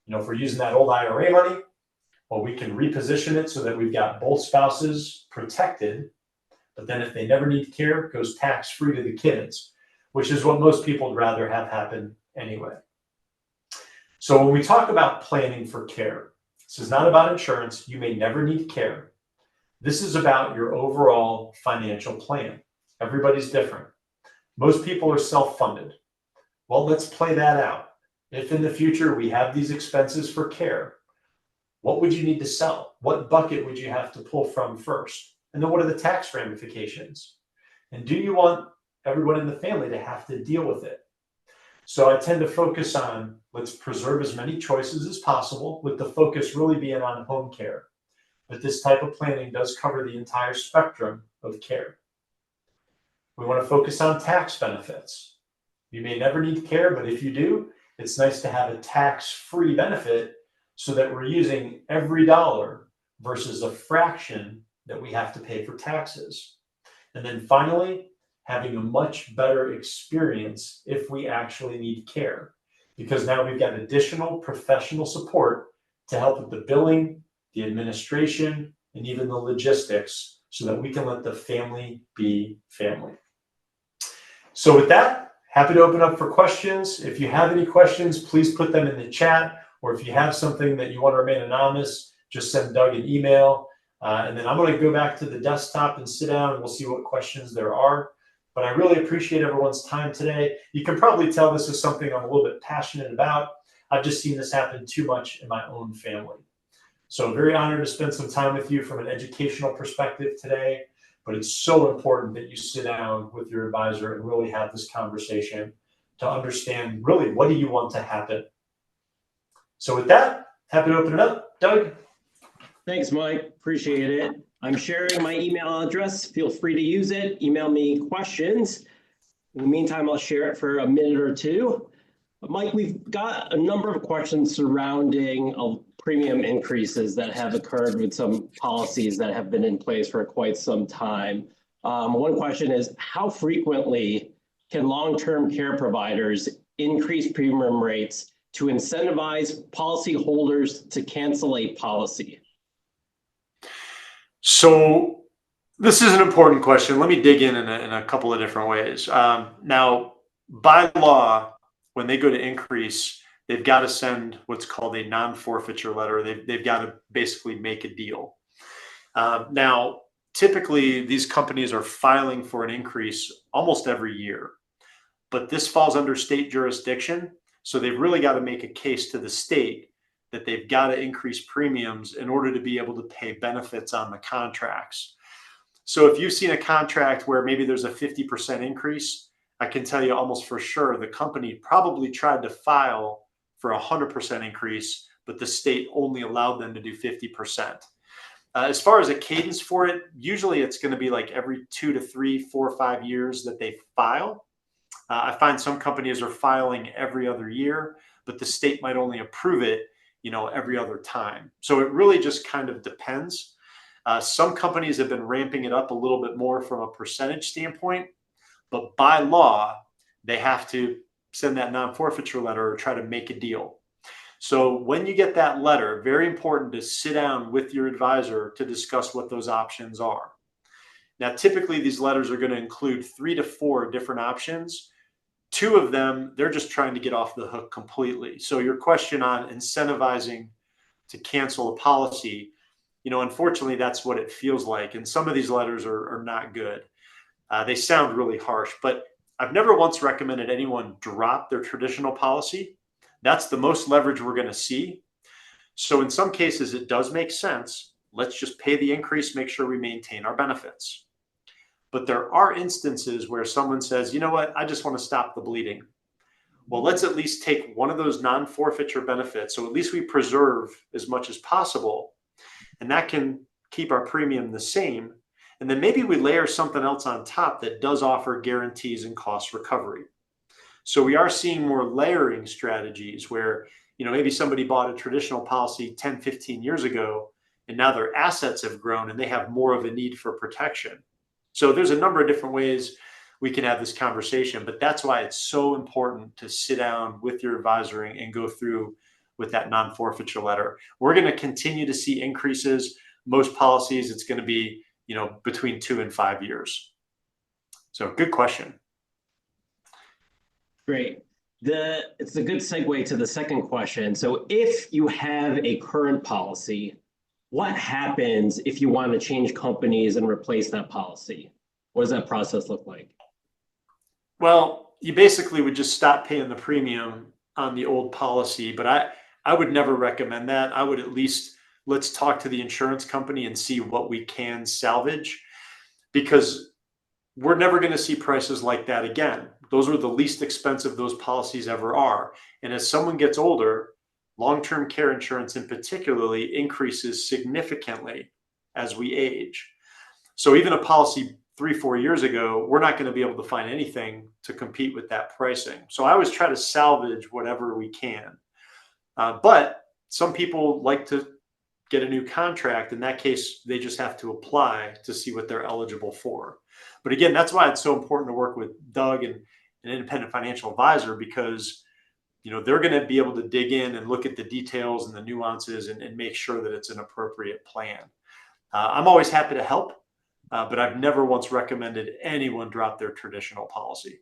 If we're using that old IRA money, well, we can reposition it so that we've got both spouses protected. But then if they never need care, it goes tax-free to the kids, which is what most people would rather have happen anyway. So when we talk about planning for care, this is not about insurance. You may never need care. This is about your overall financial plan. Everybody's different. Most people are self-funded. Well, let's play that out. If in the future we have these expenses for care, what would you need to sell? What bucket would you have to pull from first? And then what are the tax ramifications? And do you want everyone in the family to have to deal with it? So I tend to focus on, let's preserve as many choices as possible, with the focus really being on home care. But this type of planning does cover the entire spectrum of care. We want to focus on tax benefits. You may never need care, but if you do, it's nice to have a tax-free benefit so that we're using every dollar versus a fraction that we have to pay for taxes. And then finally, having a much better experience if we actually need care, because now we've got additional professional support to help with the billing, the administration, and even the logistics so that we can let the family be family. So with that, happy to open up for questions. If you have any questions, please put them in the chat, or if you have something that you want to remain anonymous, just send Doug an email. And then I'm going to go back to the desktop and sit down, and we'll see what questions there are. But I really appreciate everyone's time today. You can probably tell this is something I'm a little bit passionate about. I've just seen this happen too much in my own family. So very honored to spend some time with you from an educational perspective today. But it's so important that you sit down with your advisor and really have this conversation to understand really what do you want to happen. So with that, happy to open it up. Doug? Thanks, Mike. Appreciate it. I'm sharing my email address. Feel free to use it. Email me questions. In the meantime, I'll share it for a minute or two. Mike, we've got a number of questions surrounding premium increases that have occurred with some policies that have been in place for quite some time. One question is, how frequently can long-term care providers increase premium rates to incentivize policyholders to cancel a policy? So this is an important question. Let me dig in a couple of different ways. Now, by law, when they go to increase, they've got to send what's called a non-forfeiture letter. They've got to basically make a deal. Now, typically, these companies are filing for an increase almost every year, but this falls under state jurisdiction. So they've really got to make a case to the state that they've got to increase premiums in order to be able to pay benefits on the contracts. So if you've seen a contract where maybe there's a 50% increase, I can tell you almost for sure the company probably tried to file for a 100% increase, but the state only allowed them to do 50%. As far as a cadence for it, usually it's going to be like every 2 to 3, 4, or 5 years that they file. I find some companies are filing every other year, but the state might only approve it, every other time. So it really just kind of depends. Some companies have been ramping it up a little bit more from a percentage standpoint, but by law, they have to send that non-forfeiture letter or try to make a deal. So when you get that letter, very important to sit down with your advisor to discuss what those options are. Now, typically these letters are going to include 3 to 4 different options. 2 of them, they're just trying to get off the hook completely. So your question on incentivizing to cancel a policy, unfortunately, that's what it feels like. And some of these letters are not good. They sound really harsh, but I've never once recommended anyone drop their traditional policy. That's the most leverage we're going to see. So in some cases, it does make sense. Let's just pay the increase, make sure we maintain our benefits. But there are instances where someone says, you know what, I just want to stop the bleeding. Well, let's at least take one of those non-forfeiture benefits. So at least we preserve as much as possible. And that can keep our premium the same. And then maybe we layer something else on top that does offer guarantees and cost recovery. So we are seeing more layering strategies where, maybe somebody bought a traditional policy 10, 15 years ago, and now their assets have grown and they have more of a need for protection. So there's a number of different ways we can have this conversation, but that's why it's so important to sit down with your advisor and go through with that non-forfeiture letter. We're going to continue to see increases. Most policies, it's going to be, between 2 and 5 years. So good question. Great. It's a good segue to the second question. So if you have a current policy, what happens if you want to change companies and replace that policy? What does that process look like? Well, you basically would just stop paying the premium on the old policy, but I would never recommend that. I would at least, let's talk to the insurance company and see what we can salvage, because we're never going to see prices like that again. Those are the least expensive those policies ever are. And as someone gets older, long-term care insurance in particularly increases significantly as we age. So even a policy 3, 4 years ago, we're not going to be able to find anything to compete with that pricing. So I always try to salvage whatever we can. But some people like to get a new contract. In that case, they just have to apply to see what they're eligible for. But again, that's why it's so important to work with Doug and an independent financial advisor, because they're going to be able to dig in and look at the details and the nuances and make sure that it's an appropriate plan. I'm always happy to help, but I've never once recommended anyone drop their traditional policy.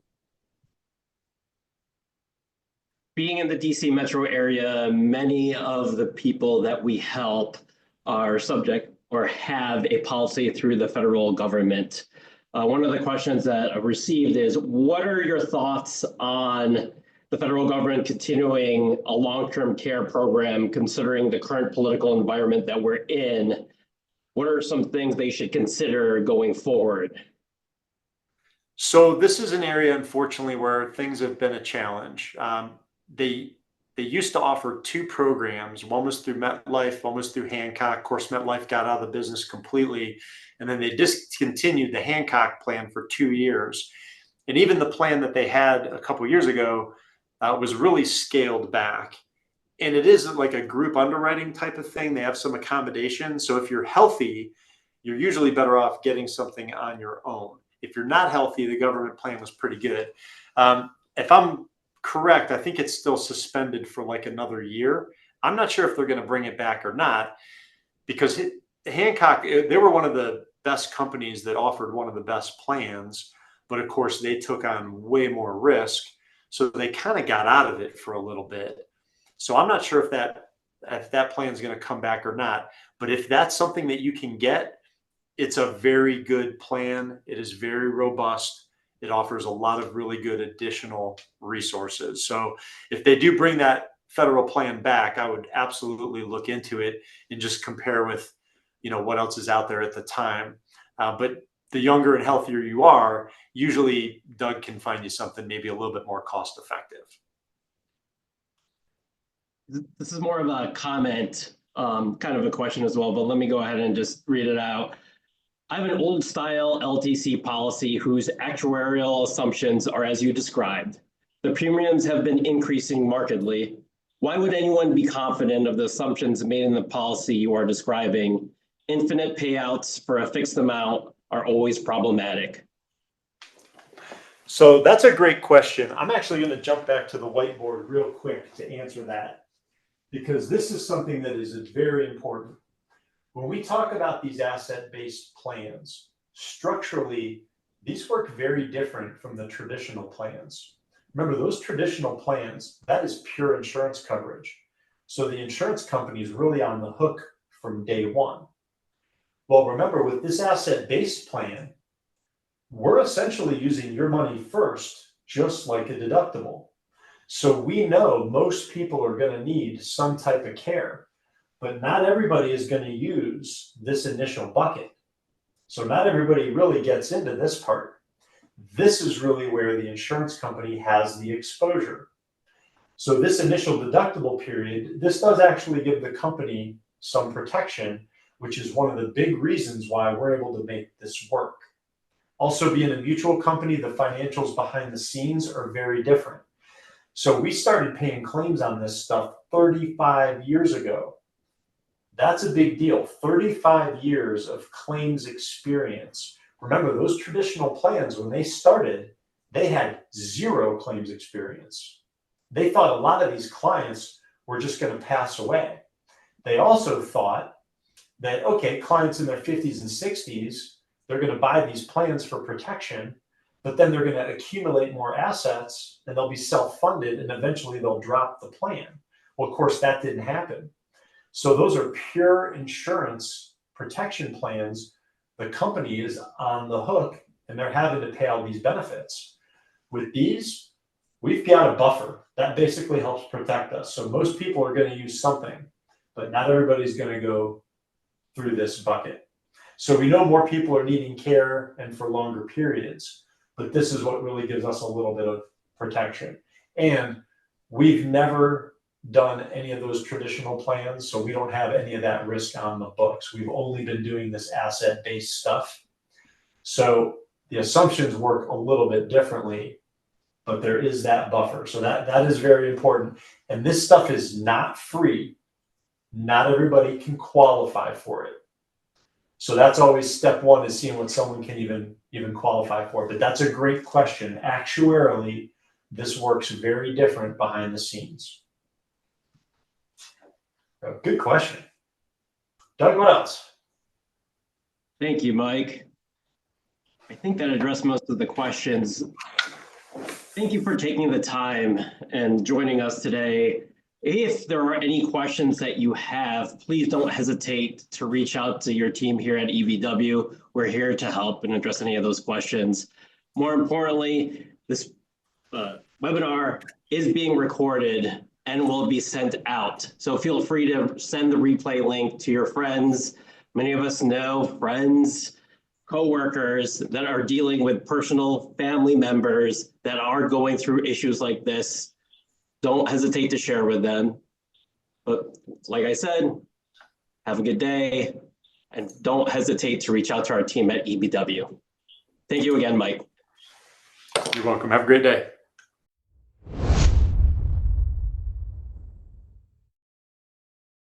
Being in the DC metro area, many of the people that we help are subject or have a policy through the federal government. One of the questions that I've received is, what are your thoughts on the federal government continuing a long-term care program, considering the current political environment that we're in? What are some things they should consider going forward? So this is an area, unfortunately, where things have been a challenge. They used to offer 2 programs. One was through MetLife, one was through Hancock. Of course, MetLife got out of the business completely, and then they discontinued the Hancock plan for 2 years. And even the plan that they had a couple years ago was really scaled back. And it is like a group underwriting type of thing. They have some accommodation. So if you're healthy, you're usually better off getting something on your own. If you're not healthy, the government plan was pretty good. If I'm correct, I think it's still suspended for like another year. I'm not sure if they're going to bring it back or not, because Hancock, they were one of the best companies that offered one of the best plans, but of course they took on way more risk. So they kind of got out of it for a little bit. So I'm not sure if that plan is going to come back or not, but if that's something that you can get, it's a very good plan. It is very robust. It offers a lot of really good additional resources. So if they do bring that federal plan back, I would absolutely look into it and just compare with, what else is out there at the time. But the younger and healthier you are, usually Doug can find you something maybe a little bit more cost effective. This is more of a comment, kind of a question as well, but let me go ahead and just read it out. I have an old style LTC policy whose actuarial assumptions are as you described. The premiums have been increasing markedly. Why would anyone be confident of the assumptions made in the policy you are describing? Infinite payouts for a fixed amount are always problematic. So that's a great question. I'm actually going to jump back to the whiteboard real quick to answer that, because this is something that is very important. When we talk about these asset-based plans, structurally, these work very different from the traditional plans. Remember, those traditional plans, that is pure insurance coverage. So the insurance company is really on the hook from day one. Well, remember, with this asset-based plan, we're essentially using your money first, just like a deductible. So we know most people are going to need some type of care, but not everybody is going to use this initial bucket. So not everybody really gets into this part. This is really where the insurance company has the exposure. So this initial deductible period, this does actually give the company some protection, which is one of the big reasons why we're able to make this work. Also, being a mutual company, the financials behind the scenes are very different. So we started paying claims on this stuff 35 years ago. That's a big deal. 35 years of claims experience. Remember, those traditional plans, when they started, they had zero claims experience. They thought a lot of these clients were just going to pass away. They also thought that, okay, clients in their 50s and 60s, they're going to buy these plans for protection, but then they're going to accumulate more assets and they'll be self-funded and eventually they'll drop the plan. Well, of course, that didn't happen. So those are pure insurance protection plans. The company is on the hook and they're having to pay all these benefits. With these, we've got a buffer that basically helps protect us. So most people are going to use something, but not everybody's going to go through this bucket. So we know more people are needing care and for longer periods, but this is what really gives us a little bit of protection. And we've never done any of those traditional plans, so we don't have any of that risk on the books. We've only been doing this asset-based stuff. So the assumptions work a little bit differently, but there is that buffer. So that is very important. And this stuff is not free. Not everybody can qualify for it. So that's always step one, is seeing what someone can even qualify for. But that's a great question. Actuarially, this works very different behind the scenes. Good question. Doug, what else? Thank you, Mike. I think that addressed most of the questions. Thank you for taking the time and joining us today. If there are any questions that you have, please don't hesitate to reach out to your team here at EBW. We're here to help and address any of those questions. More importantly, this webinar is being recorded and will be sent out. So feel free to send the replay link to your friends. Many of us know friends, coworkers that are dealing with personal family members that are going through issues like this. Don't hesitate to share with them. But like I said, have a good day and don't hesitate to reach out to our team at EBW. Thank you again, Mike. You're welcome. Have a great day.